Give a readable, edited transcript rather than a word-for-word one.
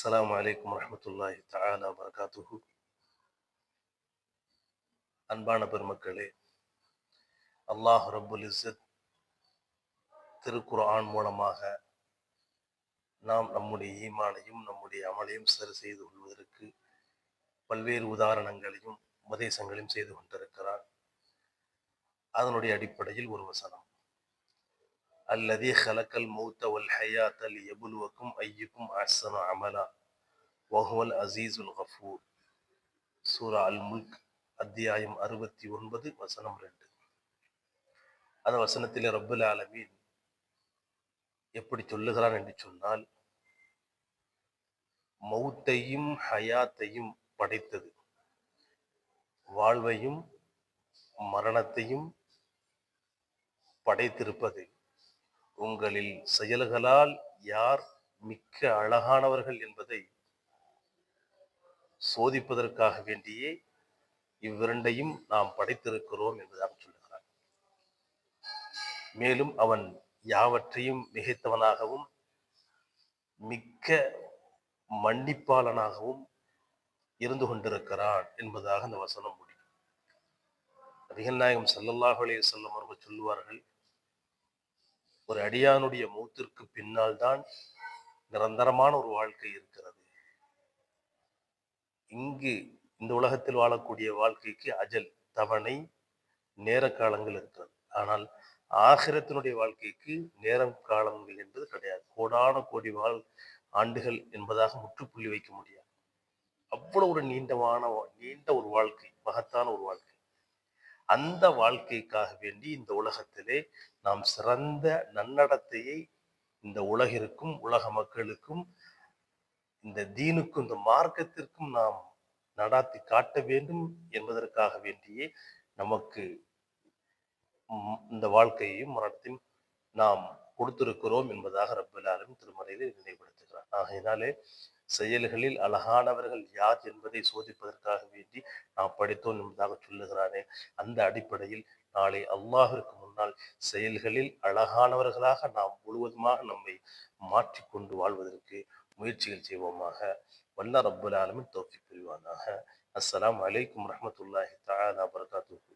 அஸ்ஸலாமு அலைக்கும் வரஹ்மத்துல்லாஹி தஆலா வபரகாத்துஹு. அன்பான பெருமக்களே, அல்லாஹ் ரப்புல் இஸ்ஸத் திருக்குர்ஆன் மூலமாக நாம் நம்முடைய ஈமானையும் நம்முடைய அமலையும் சரி செய்து கொள்வதற்கு பல்வேறு உதாரணங்களையும் உபதேசங்களையும் செய்து கொண்டிருக்கிறார். அதனுடைய அடிப்படையில் ஒரு வசனம், அல்லதீ ஹலக்கல் மௌத்த வல் ஹயாத்த லியபுலுவக்கும் ஐயுக்கும் அஹ்ஸனு அமலா வஹுவல் அஸீஸுல் கஃபூர். சூரா அல் முல்க், அத்தியாயம் 69, வசனம் 2. அந்த வசனத்திலே ரப்புல் ஆலமீன் எப்படி சொல்லுகிறான் என்று சொன்னால், மௌத்தையும் ஹயாத்தையும் படைத்தது, வாழ்வையும் மரணத்தையும் படைத்திருப்பது உங்களில் செயல்களால் யார் மிக்க அழகானவர்கள் என்பதை சோதிப்பதற்காக வேண்டியே இவ்விரண்டையும் நாம் படைத்திருக்கிறோம் என்பதாக சொல்லுகிறார். மேலும் அவன் யாவற்றையும் மிகைத்தவனாகவும் மிக்க மன்னிப்பாளனாகவும் இருந்து கொண்டிருக்கிறான் என்பதாக அந்த வசனம் முடியும். நபிகள் நாயகம் ஸல்லல்லாஹு அலைஹி வஸல்லம் அவர்கள் சொல்லுவார்கள், ஒரு அடியானுடைய மௌத்திற்கு பின்னால் தான் நிரந்தரமான ஒரு வாழ்க்கை இருக்கிறது. இங்கு இந்த உலகத்தில் வாழக்கூடிய வாழ்க்கைக்கு அஜல், தவணை, நேர காலங்கள் இருக்கிறது. ஆனால் ஆகிரத்தினுடைய வாழ்க்கைக்கு நேரம் காலங்கள் என்பது கிடையாது. கோடான கோடி ஆண்டுகள் என்பதாக முற்றுப்புள்ளி வைக்க முடியாது. அவ்வளவு ஒரு நீண்ட ஒரு வாழ்க்கை, மகத்தான ஒரு வாழ்க்கை. அந்த வாழ்க்கைக்காக வேண்டி இந்த உலகத்திலே நாம் சிறந்த நன்னடத்தையை இந்த உலகிற்கும் உலக மக்களுக்கும் இந்த தீனுக்கும் இந்த மார்க்கத்திற்கும் நாம் நடாத்தி காட்ட வேண்டும் என்பதற்காக வேண்டியே நமக்கு இந்த வாழ்க்கையையும் மரணத்தையும் நாம் கொடுத்திருக்கிறோம் என்பதாக ரப்பல் ஆலமீன் திருமறையிலே நினைவுபடுத்துகிறார். ஆகையினாலே செயல்களில் அழகானவர்கள் யார் என்பதை சோதிப்பதற்காக வேண்டி நாம் படித்தோம் என்பதாக சொல்லுகிறானே, அந்த அடிப்படையில் நாளை அல்லாஹிற்கு முன்னால் செயல்களில் அழகானவர்களாக நாம் முழுவதுமாக நம்மை மாற்றிக்கொண்டு வாழ்வதற்கு முயற்சிகள் செய்வோமாக. வல்ல ரப்பல் ஆலமீன் தௌஃபீக் புரிவானாக. அஸ்ஸலாமு அலைக்கும் வரஹ்மத்துல்லாஹி தஆலா வபரகாத்துஹு.